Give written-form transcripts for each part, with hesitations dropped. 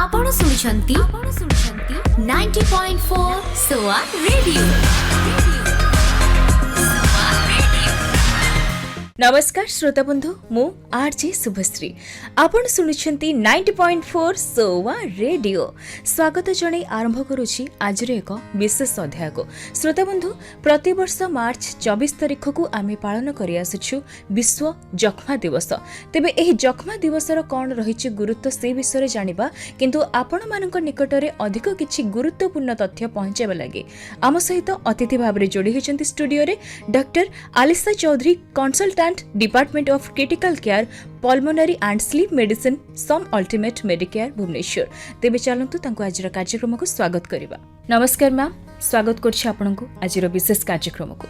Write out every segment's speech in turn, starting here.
आपण सुनुछंती 90.4 SOA Radio। नमस्कार श्रोता बंधु मु आरजे शुभश्री आपण शुणुछंती 90.4 SOA रेडियो। स्वागत जणे आरंभ करुछि आजर एक विशेष अध्याय को। श्रोता बंधु प्रति वर्ष मार्च 24 तारिख को आमे पालन करि आसुछु विश्व जक्ष्मा दिवस। तेबे एही जक्ष्मा दिवसर कोन रहिछि गुरुत्व से विषय जानिबा, किंतु आपण मानक निकटरे अधिक किछि गुरुत्वपूर्ण तथ्य पहुंचेबा लागि आम सहित अतिथि भाबरे जोडी होइछन्ति स्टूडियो रे doctor Alisha Chaudhary, consultant department of critical care pulmonary and sleep medicine SUM Ultimate Medicare Bhubaneswar. तेबे चलंतु तांको आजिर कार्यक्रम को स्वागत करिबा। नमस्कार मैम, स्वागत करछि आपनकु आजिर विशेष कार्यक्रम को।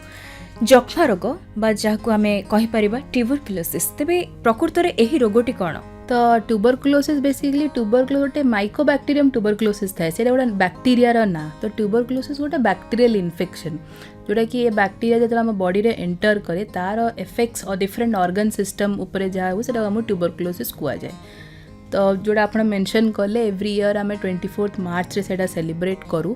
जक्ष्मा रोग बा जाहाकु आमे कहि परिबा ट्यूबरकुलोसिस, तेबे प्रकृत रे एही रोगटी कोन? तो ट्यूबरकुलोसिस बेसिकली गोटे माइकोबैक्टीरियम ट्यूबरकुलोसिस थाए, सेटा गोटे बैक्टीरिया ना। तो ट्यूबरकुलोसिस गोटे बैक्टीरियल इन्फेक्शन जोटा कि ये बैक्टीरिया जो आम बॉडी रे एंटर करे तार इफेक्ट्स और डिफरेंट ऑर्गन सिस्टम उपरे जहाँ हो सेटा हम ट्यूबरकुलोसिस कुआ जाए। तो जोड़ा आप मेंशन कले एव्री ईयर आम 24 मार्च रे सेटा सेलिब्रेट करूँ।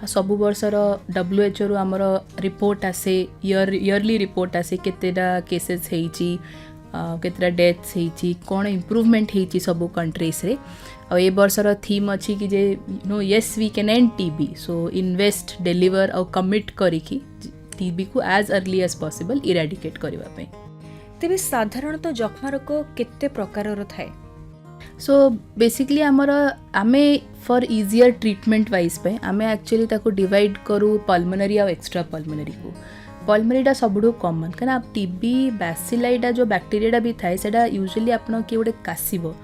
सब वर्षर WHO आमर रिपोर्ट आसे, ईयरली रिपोर्ट आसे केतेटा केसेस होइची, केतेटा डेथ्स होइची, कौन इम्प्रूवमेंट होइची सब कंट्रीज रे। और ये वर्षर थीम अच्छी कि जे नो yes we can end TB, so invest deliver और कमिट करिकी टीबी को as early as possible eradicate करबा पे। तेबे साधारणतः जक्ष्मा रोग केते प्रकारर थाए? सो बेसिकली आमर आमे फॉर इजियर ट्रीटमेंट वाइज पे आमे एक्चुअली ताको डिवाइड करू पल्मोनरी और एक्स्ट्रा पल्मोनरी को। पल्मोनरीटा सबुठू कॉमन, कहीं टीबी बैसिलाइटा जो बैक्टीरियाटा भी थाए सेटा यूजुअली आपन किए गोटे कासिबो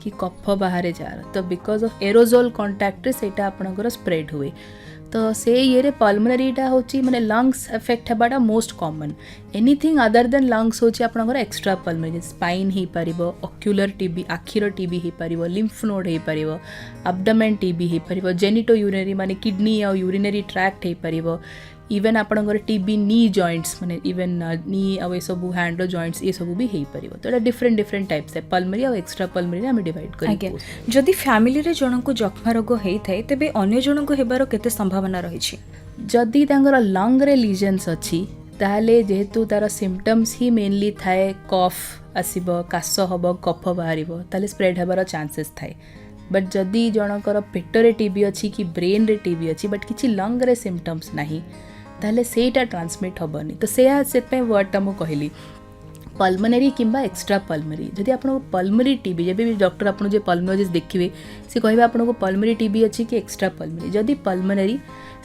कि कफ बाहर जार, तो बिकॉज ऑफ एरोजोल कांटेक्ट सेटा आपनकर स्प्रेड हुए। तो से ये पल्मोनरीटा होची माने लंग्स एफेक्ट हेबाटा most common. Anything other than lungs होची आपनकर एक्स्ट्रा पल्मोनरी, स्पाइन ही पारिबो, ऑक्यूलर टीबी आखिर टीबी ही पारिबो, लिम्फ नोड ही पारिबो, एब्डोमेन टीबी ही पारिबो, जेनिटो यूरिनरी माने किडनी और यूरिनरी ट्रैक्ट ही पारिबो, इवन आपनकर टीबी नी जॉइंट्स माने इवन नी आ सब हैंड जॉइंट्स ये सब भी हेई परिबो। तो डिफरेंट डिफरेंट टाइप्स है पल्मोनरी और एक्स्ट्रा पल्मोनरी हम डिवाइड करी। जदि फैमिली रे जनको जक्ष्मा रोग हेई थाए तेबे अन्य जनको हेबार केते संभावना रहिछि? जदि तांगर लंग रे लीजन्स अछि ताहले जेहेतु तार सिम्पटम्स ही मेनली थाए कफ आसीबो, काश हबो, कफ बाहरिबो, ताले स्प्रेड हेबार चांसेस थाए। बट जदि जनकर पेटरे टीबी अछि कि ब्रेन रे टीबी अछि बट किछि लंग रे सिम्पटम्स नाही ताहले सेटा ट्रांसमिट हबनी। तो से वर्डटा मु कहली पल्मोनरी किंबा एक्स्ट्रा पल्मोनरी। जदि आपको पल्मोनरी टीबी जब भी डॉक्टर आपको जो पल्मोनोलॉजिस्ट देखिए से कहबे आपको पल्मोनरी टीबी अच्छी कि एक्स्ट्रा पल्मोनरी। जदि पल्मोनरी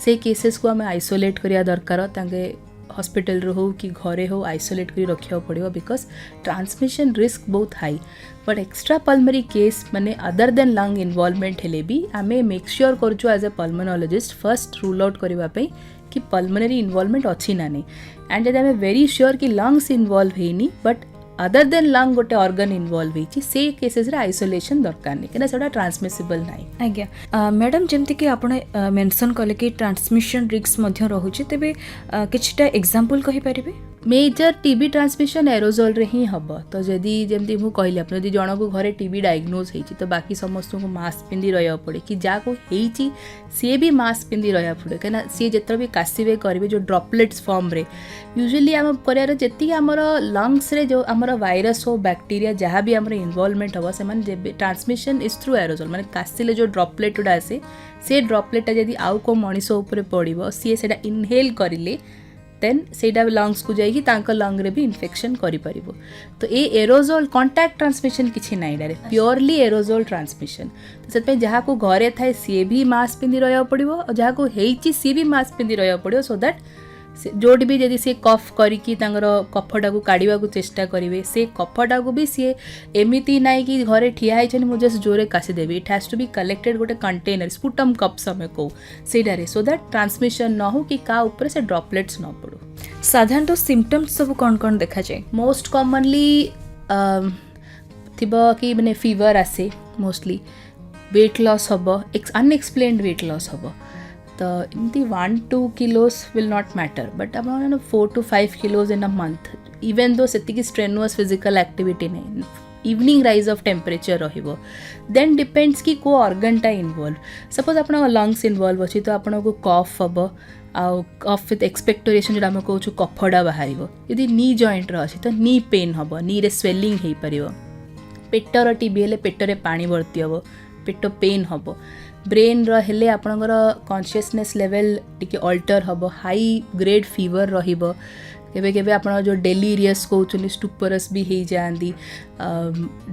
से केसेस को आम आइसोलेट करिया दरकार, तांगे हॉस्पिटल हो कि घरे हो आइसोलेट करी रखिया पड़िबो बिकॉज ट्रांसमिशन रिस्क बहुत high. But extra pulmonary case माने अदर देन लंग इन्वॉल्वमेंट हेले भी आमे मेक श्योर करछु as a pulmonologist first rule out करबा पई कि पल्मोनरी इन्वॉल्वमेंट अच्छी ना नहीं। एंड जब आम वेरी श्योर कि लंग्स इन्वॉल्व होनी बट अदर देन लंग गोटे ऑर्गन इन्वॉल्व होइछि से केसेस रे आइसोलेशन दरकार नहीं, कना सेटा ट्रांसमिसिबल नाही। आज्ञा मैडम, जेमति कि आपण मेंशन कले कि ट्रांसमिशन रिस्क मध्य रहुछि, तेबे किछटा एग्जांपल कहि परिबे? मेजर टीबी ट्रांसमिशन एरोजोल रे ही हब। तो जदि जेमति मु कहली आपन जदि जण को घरे टीबी डायग्नोज हेछि तो बाकी समस्त को मास्क पिंदी रहया पड़े, कि जा को हेछि से भी मास्क पिंदी रहया पड़े, कना से जेतर भी कासिबे करबे जो ड्रॉपलेट्स फॉर्म रे यूजुअली हम करियार जेति हमर लंग्स रे जो हमर वायरस हो बैक्टीरिया जहाँ भी हमर इन्वॉल्वमेंट हबो से माने जेबे ट्रांसमिशन इज थ्रू एरोजोल, माने कासिले जो ड्रॉपलेट उडा आसे से ड्रॉपलेट जदि आउ को मनिष ऊपर पड़िबो सी सेटा इनहेल करिले देन सेटा लंग्स को जाइए तांका लंग रे भी इन्फेक्शन करि परिबो। तो ए एरोजोल कांटेक्ट ट्रांसमिशन किछि नाइ, डायरेक्ट प्योरली एरोजोल ट्रांसमिशन। तो सेत पे जहाँ को घरे थाए सी भी मास्क पिंदी रहया पड़िबो और जहाँ को हेइछि सी भी मास्क पिंदी रहया पड़िबो, सो दैट जोड़ भी जदि से कफ करिकी तांगर कफटा को काढ़ा को चेष्टा करेंगे से कफटा को भी सी एमती ना कि घरे ठिया है मुझे जोरे कासी देवी, it has to be collected गोटे कंटेनर स्पुटम कप समय को सेटारे, सो दैट ट्रांसमिशन न हो कि का ऊपर से ड्रॉपलेट्स न पड़ो। साधारणतः सिम्पटम्स सब कौन कौन देखा जाए? मोस्ट कॉमनली थिबा कि माने फीवर आसे, मोस्टली वेट लॉस हम, अनएक्सप्लेन्ड वेट लॉस हम। तो इमती 1-2 kilos will not matter, but about 4 to 5 kilos in a month, even though सेतिकी strenuous physical activity नहीं, इवनिंग राइज ऑफ टेम्परेचर रहिबो देन डिपेंड्स कि को ऑर्गनटा इन्वॉल्व सपोज आपण lungs involve अच्छी तो आपन को कफ हम आउ कफ विथ एक्सपेक्टोरेशन जो आम कहूँ कफड़ा बाहर यदि नी जॉइंट अच्छी तो नी पेन हम नी रे स्वेलिंग हो पार पेटर टीबी हेले पेटरे पानी भर्ती हम पेट पेन हम ब्रेन हेले आपणकर कॉन्शियसनेस लेवल टिके अल्टर हम हाई ग्रेड फीवर रहिबो केबे केबे आपण जो डेलीरियस कहते स्टुपरस भी हो जाती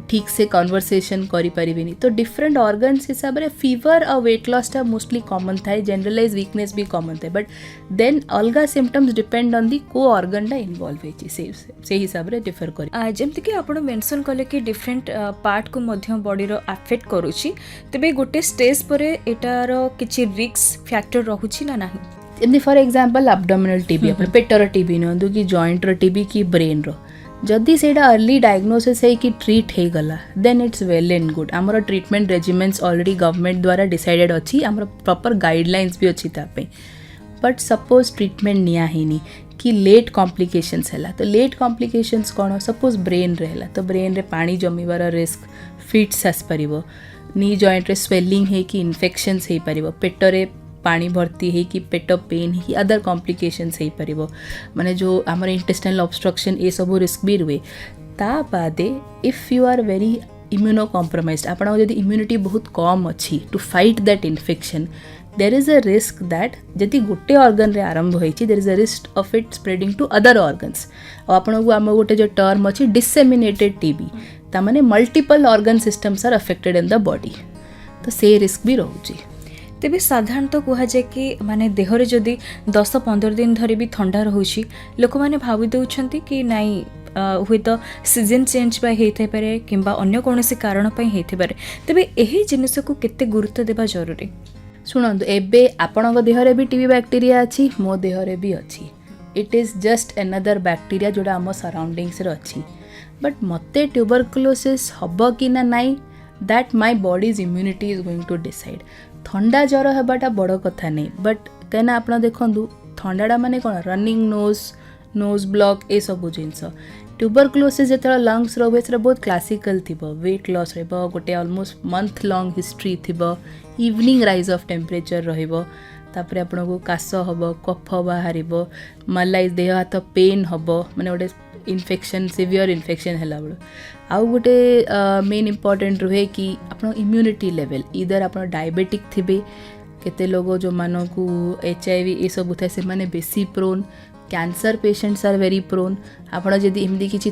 ठीक से कन्वर्सेशन करें तो डिफरेंट ऑर्गन्स हिसाब से फीवर और वेट लॉसटा मोस्टली कॉमन थाए जनरलाइज वीकनेस भी कॉमन थाए बट देन अलग सिम्पटम्स डिपेंड ऑन दी को ऑर्गनटा इन्वॉल्व होती से हिसाब से डिफर कर जमती कि आप मेंशन कले कि डिफरेंट पार्ट को मध्य बॉडी अफेक्ट करुच्ची तेबे गोटे स्टेज पर एटार किछि रिस्क फैक्टर रहुछि ना नाही एमती फॉर एग्जांपल एब्डोमिनल टीबी अपन पेटर टीबी नियंतु कि जॉइंट टीबी कि ब्रेन रो जदि सेटा अर्ली डायग्नोसिस है कि ट्रीट हो गला then it's well and good आमर ट्रीटमेंट रेजिमेंट्स ऑलरेडी गवर्नमेंट द्वारा डिसाइडेड अच्छी आमर प्रॉपर गाइडलाइंस भी अच्छी तापे बट सपोज ट्रीटमेंट निया हैनी कि लेट कॉम्प्लिकेशंस है तो लेट कॉम्प्लिकेशंस कौन सपोज ब्रेन रे है तो ब्रेन रे पानी जमीबार रिस्क फिट्स आस पारिबो नी जॉइंट रे स्वेलिंग है कि इन्फेक्शंस हो पारिबो पेटरे पानी भर्ती है कि पेट पेन है कि अदर कॉम्प्लिकेशंस हो पार माने जो आमर इंटेस्टाइनल ऑब्स्ट्रक्शन ये सब रिस्क भी रुए ता बादे if you are very immunocompromised आपण जदि इम्यूनिटी बहुत कम अच्छी to fight that infection there is a risk that जदि गोटे ऑर्गन रे आरंभ होइछि there is a risk of it spreading to other organs और आपण को आम गोटे जो टर्म अच्छी डिसेमिनेटेड टीबी ता माने multiple organ systems are affected in the body तो से रिस्क भी रोची तेबे साधारणतः कहुए कि माने देहरे जदि 10-15 दिन धरी भी ठंडा रोचे लोक मैंने भावी दौरान कि नाई हुए तो सीजन चेंज होता पारे कि अन्य कौन कारण होता पारे तेबे यही जिनिस को केते गुरुत्व देवा जरूरी शुणु एबे आपण देहरे भी टीबी बैक्टीरिया अच्छी मो देहरे भी अच्छी it is just another bacteria जोड़ा आम सराउंडिंग्स अच्छी बट मते ट्यूबरकुलोसिस हम कि ना नाई that my body's immunity is going to decide थंडा ज्वर हबाटा बड़ कथा नहीं बट कहना आप देखु थंडाटा माने कौन रनिंग नोज ब्लॉक ए सब जिनस ट्यूबरकुलोसिस जो लंग्स रो से बहुत क्लासिकल थी वेट लॉस रोटे ऑलमोस्ट मंथ लॉन्ग हिस्ट्री थी इवनिंग राइज ऑफ टेम्परेचर रपर आपन को काश हम कफ बाहर मलाइज देह हाथ पेन हम माने गोटे इन्फेक्शन सिवियर इन्फेक्शन है बेलू आउ गोटे मेन इम्पोर्टेंट रुहे कि आपन इम्यूनिटी लेवल इधर आप डायबिटिक थे केते लोग जो मानू HIV ये सब था से माने बेसी prone cancer patients are very prone आपड़ जदि एमती किसी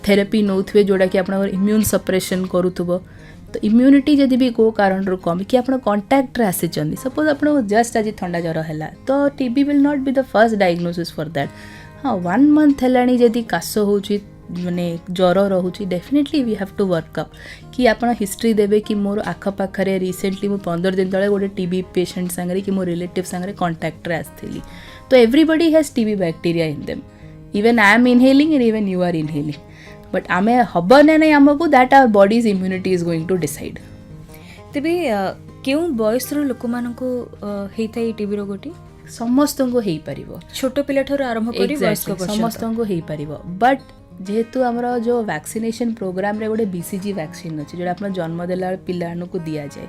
थेरेपी नौथे जोड़ा कि आप इम्यून सप्रेशन करूथबो तो इम्यूनिटी जदि भी को कारण रो कम कि आप कंटाक्ट रे आसी सपोज आप जस्ट आज ठंडा ज्वर है तो TB will not be the first diagnosis for that हाँ 1 मंथ है जदि काश हो माने ज्वर रोचे definitely we have to work up कि आप हिस्ट्री देवे कि मोर आखपाखे रिसेंटली मु 15 दिन तले गोटे टीबी पेशेंट सांगे कि मो रिलेटिव सांगे कंटाक्ट रे आसली तो everybody has TB bacteria in them even I am inhaling and even you are inhaling but आमे हब ना नहीं आमको that our body's immunity is going to decide तेबे क्यों बयस लोक मानको हेता ए टीबी रोगटी समस्त को हो पार छोट पिला ठर आरंभ करी वयस्क समस्त को हो पार बट जेहेतु आमर जो वैक्सीनेशन प्रोग्राम रे गोटे BCG वैक्सीन अच्छी जो आप जन्म देला पिला को दि जाए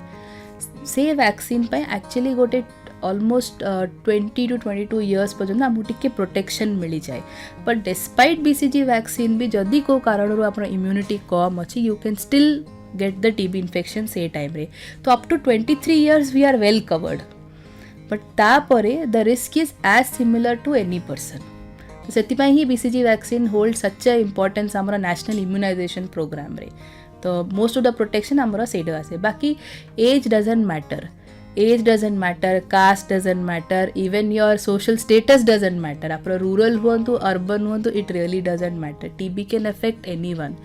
से वैक्सीन एक्चुअली गोटे ऑलमोस्ट 20 to 22 इयर्स पर्यंत आमको टिके प्रोटेक्शन मिल जाए बट डिस्पाइट BCG वैक्सीन भी जदि को कारण आप इम्यूनिटी कम अच्छी you can still get the TB infection से टाइम रे तो up to 23 years we are well covered but तापरे the risk is as similar to any person तो से ही BCG vaccine hold such a importance आमर नेशनल इम्यूनाइजेशन प्रोग्राम रे तो मोस्ट ऑफ द प्रोटेक्शन आमर से आसे बाकी age doesn't matter caste doesn't matter even your social status doesn't matter आप रूरल हुंतु अर्बन हुंतु it really doesn't matter TB can affect anyone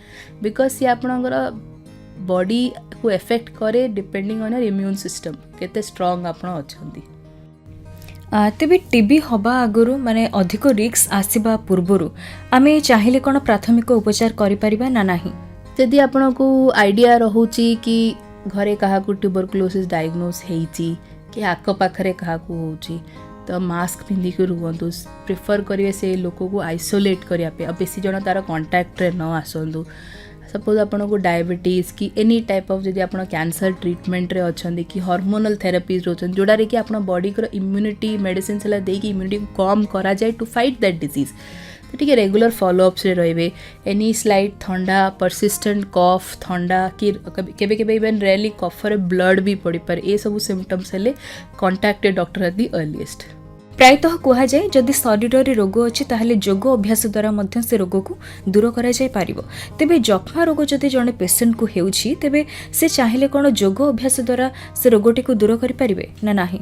because see आपणकर बॉडी को अफेक्ट करे depending on your immune system केते strong आपण अछंती तेबे टीबी हवा आगुरु माने अधिक रिस्क आसीबा पूर्वरु आमे चाहिले कोन प्राथमिक उपचार करि परिबा ना नाही यदि आपन को आइडिया रहउची कि घरे कहा को ट्यूबरकुलोसिस डायग्नोस हेची कि आक पाखरे कहा को होची तो मास्क पिंधि के रुहंतु प्रिफर करिवे से लोक को आइसोलेट करिया पे बेसी जण तार कांटेक्ट रे न आसंदु सपोज आपन को डायबिटीज कि एनी टाइप ऑफ जदि आपन कैंसर ट्रीटमेंट रे अछंदी कि हार्मोनल थेरेपीज रोचन जोड़ा रे कि आपन बॉडी को इम्यूनिटी मेडिसिन सला दे कि इम्यूनिटी को कम करा जाए टू फाइट दैट डिजीज तो ठीक है रेगुलर फॉलोअप्स रे रहिबे एनी स्लाइट ठंडा परसिस्टेंट कफ ठंडा कि केबे केबे इवन रेयरली कफ रे ब्लड भी पड़ी पर ए सब सिम्पटम्स हेले contact a doctor at the earliest प्रायतः कुहाଯାଏ ଯଦି ଶରୀରରେ ରୋଗ ଅଛି ତାହେଲେ ଯୋଗ ଅଭ୍ୟାସ ଦ୍ୱାରା ମଧ୍ୟ ସେ ରୋଗକୁ ଦୂର କରାଯାଇ ପାରିବ ତେବେ ଯକ୍ଷ୍ମା ରୋଗ ଯଦି ଜଣେ ପେସେଣ୍ଟକୁ ହେଉଛି ତେବେ ସେ ଚାହିଁଲେ କ'ଣ ଯୋଗ ଅଭ୍ୟାସ ଦ୍ୱାରା ସେ ରୋଗଟିକୁ ଦୂର କରିପାରିବେ ନା ନାହିଁ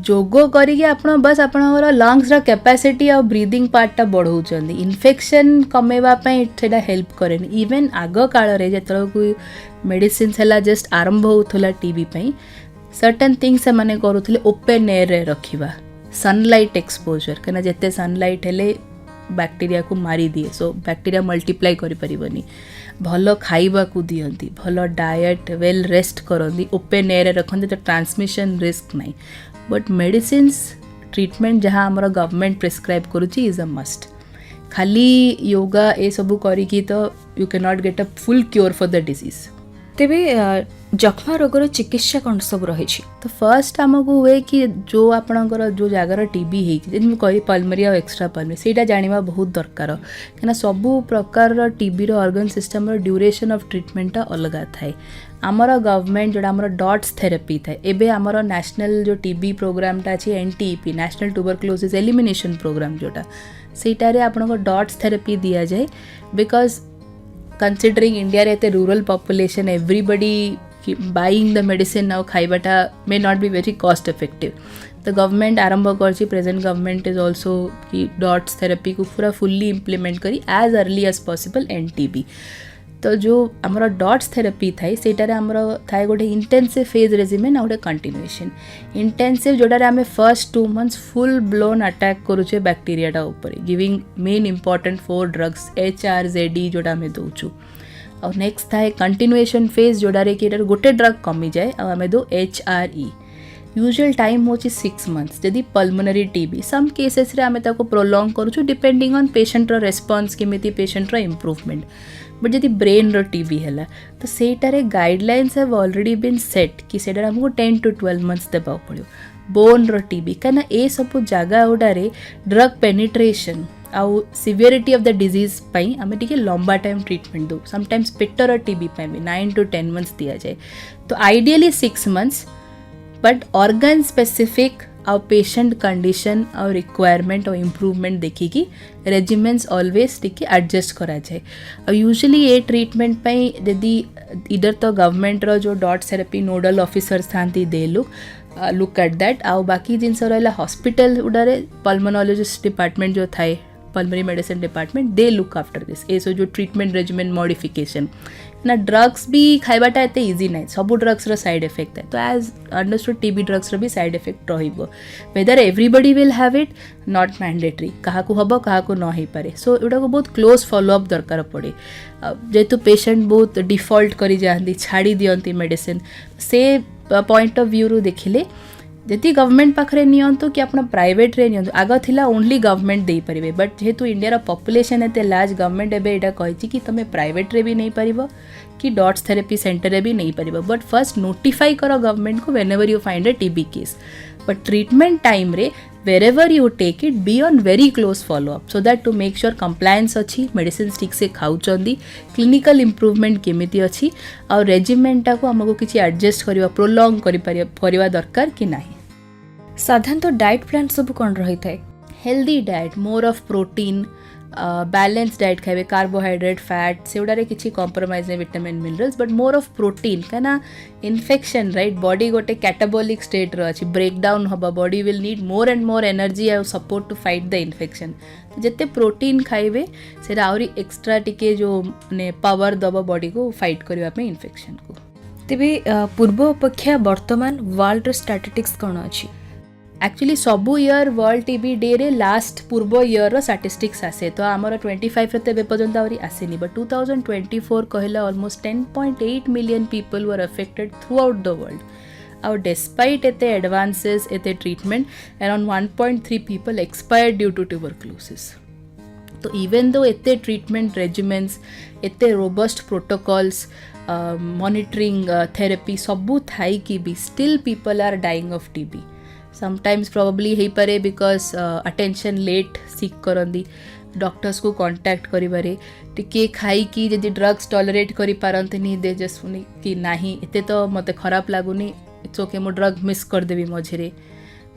ଯୋଗ କରିକି ଆପଣ ବସ୍ ଆପଣଙ୍କର ଲଙ୍ଗସର କ୍ୟାପାସିଟି ଆଉ ବ୍ରିଦିଂ ପାର୍ଟଟା ବଢ଼ଉଛନ୍ତି ଇନଫେକ୍ସନ୍ କମେଇବା ପାଇଁ ସେଇଟା ହେଲ୍ପ କରେନି ଇଭେନ୍ ଆଗ କାଳରେ ଯେତେବେଳକୁ ମେଡ଼ିସିନ୍ସ ହେଲା ଜଷ୍ଟ ଆରମ୍ଭ ହେଉଥିଲା ଟିବି ପାଇଁ ସର୍ଟନ୍ ଥିଙ୍ଗସ୍ ସେମାନେ କରୁଥିଲେ ଓପେନ୍ ଏୟାରରେ ରଖିବା सनलाइट एक्सपोजर कहीं जिते सनलाइट हेले बैक्टीरिया को मारी दिए सो बैक्टीरिया मल्टीप्लाई करि परिबनी भल खाइबा को दियंती भल डाएट वेल रेस्ट करंदी ओपन एयर रखंदी तो ट्रांसमिशन रिस्क नहीं बट मेडिसिन्स ट्रीटमेंट जहाँ आमर गवर्नमेंट प्रिस्क्राइब करुची इज अ मस्ट खाली योगा ए सबू करिकी तो you can not get a full cure for the disease तेबे ଯକ୍ଷ୍ମା ରୋଗର ଚିକିତ୍ସା କ'ଣ ସବୁ ରହିଛି ତ ଫର୍ଷ୍ଟ ଆମକୁ ହୁଏ କି ଯେଉଁ ଆପଣଙ୍କର ଯେଉଁ ଜାଗାର ଟିବି ହେଇଛି ଯେମିତି ମୁଁ କହିଲି ପଲ୍ମରୀ ଆଉ ଏକ୍ସଟ୍ରା ପଲ୍ମରୀ ସେଇଟା ଜାଣିବା ବହୁତ ଦରକାର କାହିଁକିନା ସବୁ ପ୍ରକାରର ଟିବିର ଅର୍ଗାନ୍ ସିଷ୍ଟମ୍ର ଡ୍ୟୁରେସନ୍ ଅଫ୍ ଟ୍ରିଟମେଣ୍ଟଟା ଅଲଗା ଥାଏ ଆମର ଗଭର୍ଣ୍ଣମେଣ୍ଟ ଯେଉଁଟା ଆମର ଡଟ୍ସ ଥେରାପି ଥାଏ ଏବେ ଆମର ନ୍ୟାସନାଲ୍ ଯେଉଁ ଟିବି ପ୍ରୋଗ୍ରାମଟା ଅଛି NTEP ନ୍ୟାସନାଲ୍ ଟ୍ୟୁବରକ୍ଲୋସିସ୍ ଏଲିମିନେସନ୍ ପ୍ରୋଗ୍ରାମ ଯେଉଁଟା ସେଇଟାରେ ଆପଣଙ୍କ ଡଟ୍ସ ଥେରାପି ଦିଆଯାଏ ବିକଜ considering India रे एते rural population everybody buying the medicine now खाइबाटा may not be very cost effective the government आरंभ करछि present government is also कि dots therapy को पूरा fully implement करी as early as possible NTB तो जो हमरो डॉट्स थेरेपी थाई सेटारे हमरो थाई गोटे इंटेंसिव फेज रेजिमेन आ गोटे कंटिन्यूएशन इंटेंसिव जोटारे आमे first 2 months full blown attack करूचे बैक्टीरियाटा ऊपर giving main important 4 drugs HRZD जोटा आमे दोछु और नेक्स्ट थाई कंटिन्यूएशन फेज जोटारे कि गोटे ड्रग कमी जाए आ आमे दो HRE यूजुअल टाइम होची 6 मंथ्स जदि पल्मोनरी टीबी सम केसेस रे आमे ताको प्रोलॉन्ग करूछु डिपेंडिंग ऑन पेशेंट रो रेस्पॉन्स केमिति पेशेंट रो इंप्रूवमेंट बट जदि ब्रेन रो टीबी हैला तो सेटारे guidelines have already been set कि सेटा हमको 10 to 12 मंथ्स देबा पड़ियो बोन रो टीबी कना ए सब जगह उडारे ड्रग पेनिट्रेशन आउ सिवियरिटी ऑफ द डिजीज पई हमें टिके लंबा टाइम ट्रीटमेंट दो समटाइम्स पेटर और टीबी पई भी 9 to 10 मंथ्स दिया जाए तो ideally 6 months but organ specific आउ पेशेंट कंडीशन और रिक्वायरमेंट और इम्प्रूवमेंट देखिकी रेजिमेंट्स ऑलवेज टिके एडजस्ट करा जाए और यूजुअली ये ट्रीटमेंट पई यदि इधर तो गवर्नमेंट रो जो डॉट थेरेपी नोडल ऑफिसर्स थांती दे लुक एट दैट आउ बाकी जिनस रहला हॉस्पिटल उडारे पल्मोनोलॉजिस्ट डिपार्टमेंट जो थाए pulmonary medicine department they look after this ए सो जो ट्रीटमेंट रेजिमेंट मॉडिफिकेशन ना ड्रग्स भी खाइबाटा एते इजी नहीं सब ड्रग्स रो साइड इफेक्ट है तो एज अंडरस्टूड टीबी ड्रग्स रो भी साइड इफेक्ट रहिबो whether everybody will have it not mandatory काहाकू हबो काहाकू न होई पारे सो एटा को बहुत क्लोज फॉलोअप दरकार पड़े जेतु पेशेंट बहुत डिफॉल्ट करी जांदी छाड़ी दियंती मेडिसिन से पॉइंट ऑफ व्यू रु देखिले जति गवर्नमेंट पाखरे नियंतु कि आपण प्राइवेट रे नियंतु आग थिला ओनली गवर्नमेंट दे परिबे बट जेहेतु इंडिया रो पॉपुलेशन एते लार्ज गवर्नमेंट एबे एटा कहिछि कि तमे प्राइवेट रे भी नहीं परिबो कि डॉट्स थेरेपी सेंटर रे भी नहीं परिबो बट फर्स्ट नोटिफाई करो गवर्नमेंट को whenever you find a TB case but treatment time रे wherever you take it be on very close follow up so that to make sure compliance अच्छी medicine ठीक से खाउचंदी clinical improvement केमिति अच्छी और रेजिमेंटा को हमको किसी एडजस्ट करिवा प्रोलॉन्ग करिवा दरकार कि नहीं साधारणतः डाइट प्लान सब कौन रही है healthy diet more of protein balance diet खाइबे कार्बोहाइड्रेट फैट सेଗୁଡାରେ କିଛି कॉम्प्रोमाइज नहीं vitamin minerals but more of protein कहना इन्फेक्शन राइट बॉडी गोटे कैटाबोलिक स्टेट रो अछि ब्रेक डाउन हबा body will need more and more energy and support to fight the infection जते प्रोटीन खाइबे से आउरी एक्स्ट्रा टिके जो ने पावर दबा बॉडी को फाइट करबा पे इन्फेक्शन को तेबे पूर्व अपेक्षा वर्तमान वर्ल्ड स्टैटिस्टिक्स कोन अछि एक्चुअली सबू इयर वर्ल्ड टीबी डे रे लास्ट पूर्व इयर रो स्टैटिस्टिक्स आसे तो आमर 25 रे तेबे पर्यंत आउरी आसेनी बट 2024 कहला almost 10.8 million people were affected throughout the world और डिस्पाइट एते एडवांसेस एते treatment around 1.3 people expired due to tuberculosis तो इवेन दो एते ट्रीटमेंट रेजिमेंट्स एते रोबस्ट प्रोटोकॉल्स मॉनिटरिंग थेरेपी सबू थाई कि भी still people are dying of TB sometimes probably हो पारे बिकॉज अटेंशन लेट सीक करंदी डॉक्टर्स को कांटेक्ट करिबारे टिके खाई कि जदि ड्रग्स टॉलरेट करि पारंतनी दे जस्ट कि नाही एते तो मते खराब लागुनी इट्स ओके मो ड्रग मिस कर देबी मझिरे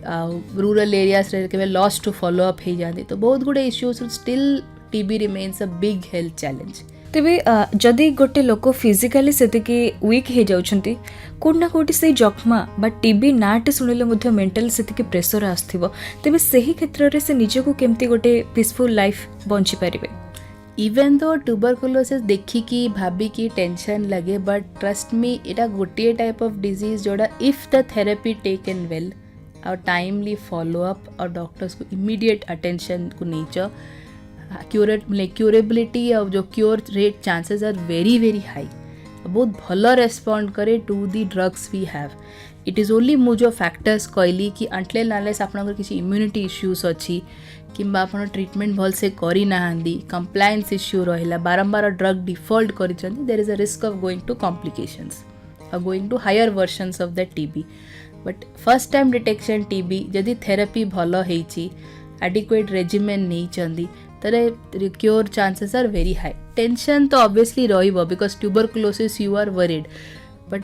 रूरल एरियास रे केबे लॉस टू फॉलो अप हो जाते तो बहुत गुडे issues still TB remains a big health challenge तेबे जदि गोटे लोक फिजिकाली सेतिकी वीक हो जाउछंती कोना कोटी से जख्मा बा टीबी नाट सुनिले मध्य मेंटल सेतिकी प्रेशर आस्थिबो तेबे सही क्षेत्र रे से निजको केमती गोटे पीसफुल लाइफ बंची परिबे इवेन दो ट्यूबरकुलोसिस देखी कि भाभी की टेंशन लगे बट ट्रस्ट मी इटा गोटे टाइप ऑफ डिजीज जोड़ा if the therapy taken well और टाइमली फॉलो अप और डॉक्टर्स को इमीडिएट अटेंशन को नेचर क्यूरेबिलिटी और जो cure rate chances are very very high बहुत भल रेस्पॉन्ड करे to the drugs we have it is only मु जो फैक्टर्स कहली कि अंटले नालेस आपनकर किसी इम्यूनिटी इश्यूज अच्छी किंबा आपण ट्रीटमेंट भल से करी नाहांदी कंप्लायंस इश्यू रहिला बारंबार ड्रग डिफॉल्ट करिसंदी there is a risk of going to complications और going to higher versions of the TB but first time detection TB जदि थेरेपी भल होईची एडिक्वेट रेजिमेन नहीं चंदी तरे cure chances are very high tension तो obviously रहिबो because tuberculosis you are worried but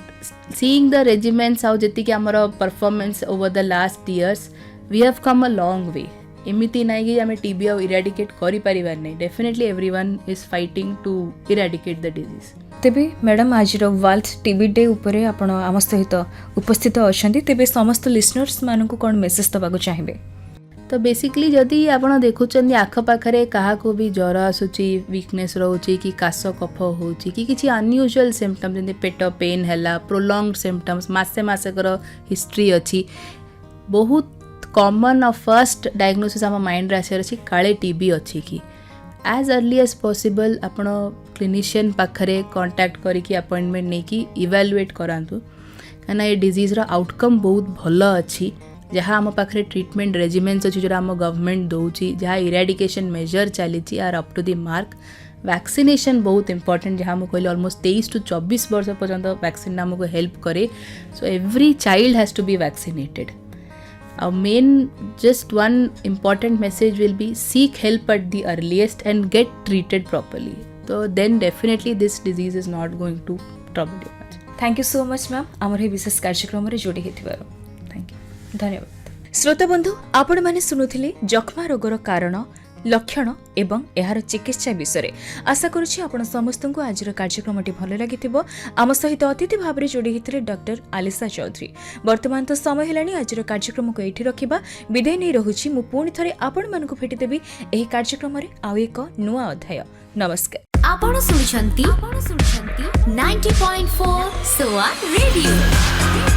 seeing the regiments आउ जति कि हमर performance over the last years we have come a long वे एमती ना कि आम टीबी आउ इराडिकेट करि परिबार नहीं definitely everyone is fighting to eradicate the disease तेबे मैडम आज वर्ल्ड टीबी डे उपरे आपण आम सहित उपस्थित अछंती तेबे समस्त लिसनर्स मानकु कोन मेसेज दबाको चाहिबे तो बेसिकली जदि आपण देखुचंदी आखपाखरे क्या को भी ज्वर आसूची वीकनेस रोची कि काश कफ होची कि किसी अनयूजुअल सिम्पटम जैसे पेट पेन है प्रोलॉन्ग सिम्पटम्स मसे मसेकर हिस्ट्री अच्छी बहुत कॉमन और फर्स्ट डायग्नोसिस आम माइंड रे आसार अच्छी काले टीबी अच्छी कि एज अर्ली एज पॉसिबल आपण क्लिनिशियन पाखरे कांटेक्ट करिकी अपॉइंटमेंट नहीं कि इवैल्यूएट करांतु कना ये डिजीज रो आउटकम बहुत भल अच्छी जहाँ आम पाखे ट्रीटमेंट रेजिमेंट्स अच्छी जो आम गवर्नमेंट दौची जहाँ इराडिकेशन मेजर चली are up to the mark vaccination बहुत इंपोर्टेंट जहाँ मुझे कहली ऑलमोस्ट 23 टू 24 वर्ष पर्यंत वैक्सीन आमको हेल्प करे so every child has to be vaccinated और main just one important message will be seek help at the earliest and get treated properly तो then definitely this disease is not going to trouble you much thank you so much ma'am आमर ये विशेष कार्यक्रम में जोड़ी होथिबारो thank you धन्यवाद श्रोता बंधु आपण माने सुनुथिले जख्मा रोगर कारण लक्षण एवं एहार चिकित्सा विषय आशा करुछि आपण समस्त को आज कार्यक्रमटी भल लगिथिबो आम सहित अतिथि भाव में जोड़ी होते डॉक्टर आलिशा चौधरी वर्तमान तो समय हेलानी आज कार्यक्रम को एठी रखिबा विदाय नहीं रहुछि मु पुणी थरे आपण मानकु भेटी देबी एही कार्यक्रम रे आउ एक नुआ अध्याय नमस्कार आपण सुनिछंती 90.4 सोआ रेडियो।